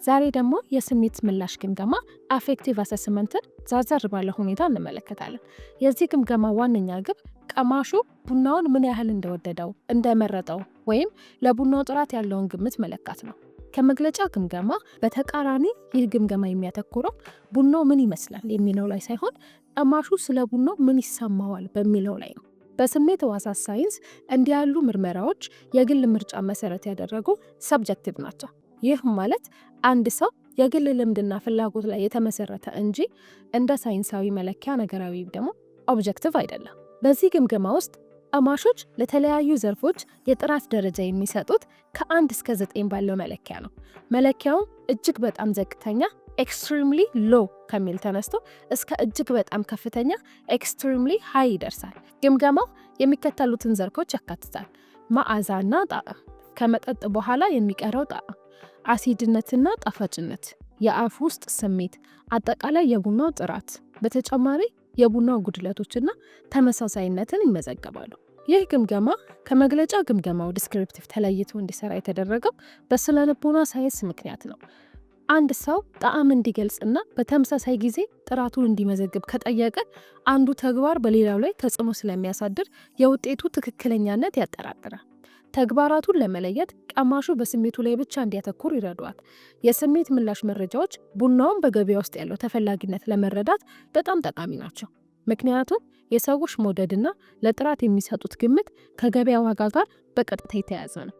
ዛሬ ደግሞ የስሜት ምላሽ ግምገማ አፌክቲቭ አሰስመንትን ዛዛር ባለ ሁኔታ እንመለከታለን። የዚህ ግምገማ ዋነኛ ግብ ቀማሹ ቡናውን ምን ያህል እንደወደደው፣ እንደመረጠው ወይም ለቡናው ጥራት ያለውን ግምት መለካት ነው። ከመግለጫ ግምገማ በተቃራኒ ይህ ግምገማ የሚያተኩረው ቡናው ምን ይመስላል የሚለው ላይ ሳይሆን ቀማሹ ስለ ቡናው ምን ይሰማዋል በሚለው ላይ ነው። በስሜት ሕዋሳት ሳይንስ እንዲህ ያሉ ምርመራዎች የግል ምርጫ መሰረት ያደረጉ ሰብጀክቲቭ ናቸው። ይህ ማለት አንድ ሰው የግል ልምድና ፍላጎት ላይ የተመሰረተ እንጂ እንደ ሳይንሳዊ መለኪያ ነገራዊ ደግሞ ኦብጀክቲቭ አይደለም። በዚህ ግምገማ ውስጥ ቀማሾች ለተለያዩ ዘርፎች የጥራት ደረጃ የሚሰጡት ከ1 እስከ 9 ባለው መለኪያ ነው። መለኪያውም እጅግ በጣም ዝቅተኛ ኤክስትሪምሊ ሎ ከሚል ተነስቶ እስከ እጅግ በጣም ከፍተኛ ኤክስትሪምሊ ሃይ ይደርሳል። ግምገማው የሚከተሉትን ዘርፎች ያካትታል: መዓዛና ጣዕም፣ ከመጠጥ በኋላ የሚቀረው ጣዕም፣ አሲድነትና ጣፋጭነት፣ የአፍ ውስጥ ስሜት፣ አጠቃላይ የቡናው ጥራት፣ በተጨማሪ የቡናው ጉድለቶችና ተመሳሳይነትን ይመዘገባሉ። ይህ ግምገማ ከመግለጫ ግምገማው ዲስክሪፕቲቭ ተለይቶ እንዲሰራ የተደረገው በስነ ልቦና ሳይንስ ምክንያት ነው። አንድ ሰው ጣዕም እንዲገልጽና በተመሳሳይ ጊዜ ጥራቱን እንዲመዘግብ ከጠየቀ አንዱ ተግባር በሌላው ላይ ተጽዕኖ ስለሚያሳድር የውጤቱ ትክክለኛነት ያጠራጥራል። ተግባራቱን ለመለየት ቀማሹ በስሜቱ ላይ ብቻ እንዲያተኩር ይረዷል። የስሜት ምላሽ መረጃዎች ቡናውን በገበያ ውስጥ ያለው ተፈላጊነት ለመረዳት በጣም ጠቃሚ ናቸው። ምክንያቱም የሰዎች መውደድና ለጥራት የሚሰጡት ግምት ከገበያ ዋጋ ጋር በቀጥታ የተያያዘ ነው።